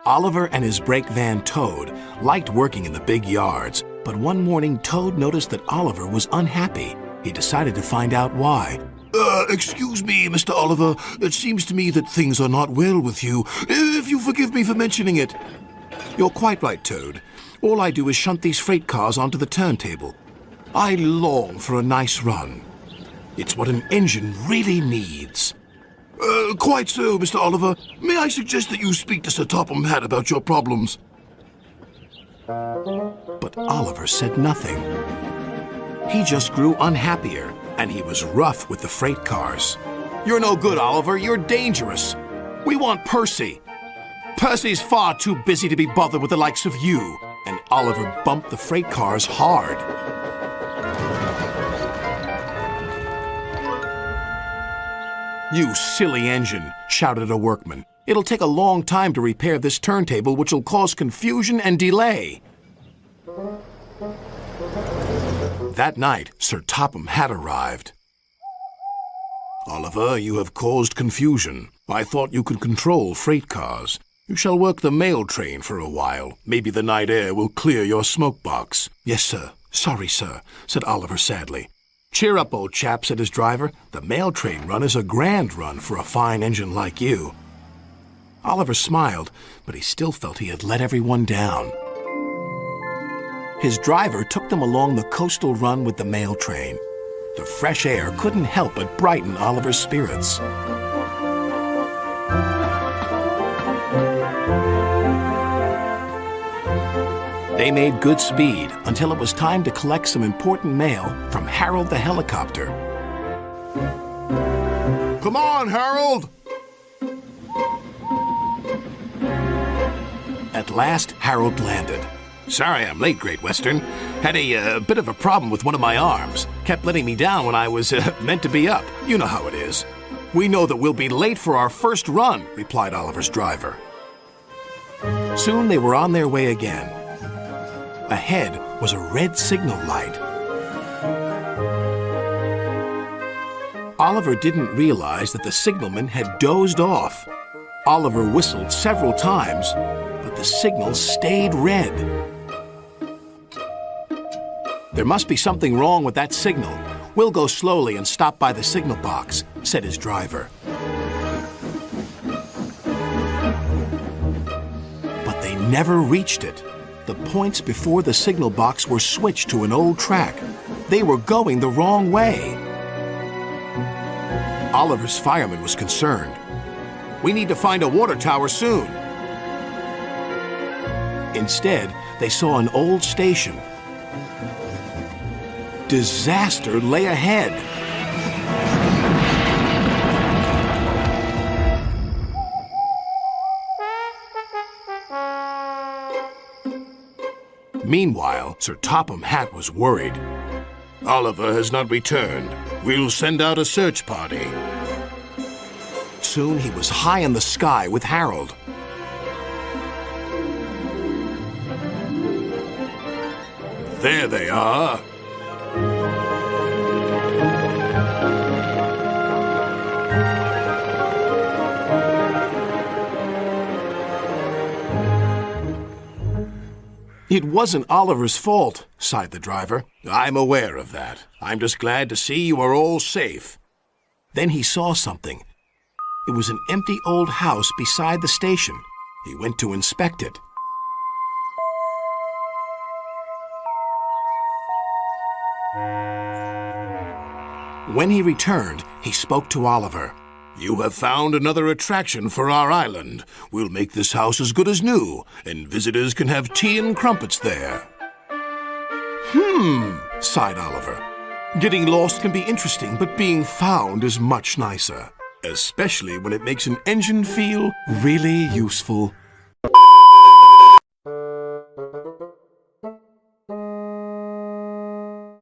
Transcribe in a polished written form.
Oliver and his brake van Toad liked working in the big yards, but one morning Toad noticed that Oliver was unhappy. He decided to find out why. Excuse me, Mr. Oliver. It seems to me that things are not well with you. If you forgive me for mentioning it. You're quite right, Toad. All I do is shunt these freight cars onto the turntable. I long for a nice run. It's what an engine really needs. Quite so, Mr. Oliver. May I suggest that you speak to Sir Topham Hatt about your problems? But Oliver said nothing. He just grew unhappier, and he was rough with the freight cars. You're no good, Oliver. You're dangerous. We want Percy. Percy's far too busy to be bothered with the likes of you. And Oliver bumped the freight cars hard. You silly engine, shouted a workman. It'll take a long time to repair this turntable, which will cause confusion and delay. That night, Sir Topham Hatt arrived. Oliver, you have caused confusion. I thought you could control freight cars. You shall work the mail train for a while. Maybe the night air will clear your smoke box. Yes, sir. Sorry, sir, said Oliver sadly. Cheer up, old chap, said his driver. The mail train run is a grand run for a fine engine like you. Oliver smiled, but he still felt he had let everyone down. His driver took them along the coastal run with the mail train. The fresh air couldn't help but brighten Oliver's spirits. They made good speed until it was time to collect some important mail from Harold the helicopter. Come on, Harold! At last, Harold landed. Sorry I'm late, Great Western. Had a bit of a problem with one of my arms. Kept letting me down when I was meant to be up. You know how it is. We know that we'll be late for our first run, replied Oliver's driver. Soon they were on their way again. Ahead was a red signal light. Oliver didn't realize that the signalman had dozed off. Oliver whistled several times, but the signal stayed red. There must be something wrong with that signal. We'll go slowly and stop by the signal box, said his driver. But they never reached it. The points before the signal box were switched to an old track. They were going the wrong way. Oliver's fireman was concerned. We need to find a water tower soon. Instead, they saw an old station. Disaster lay ahead. Meanwhile, Sir Topham Hatt was worried. Oliver has not returned. We'll send out a search party. Soon he was high in the sky with Harold. There they are. It wasn't Oliver's fault, sighed the driver. I'm aware of that. I'm just glad to see you are all safe. Then he saw something. It was an empty old house beside the station. He went to inspect it. When he returned, he spoke to Oliver. You have found another attraction for our island. We'll make this house as good as new, and visitors can have tea and crumpets there. Sighed Oliver. Getting lost can be interesting, but being found is much nicer. Especially when it makes an engine feel really useful.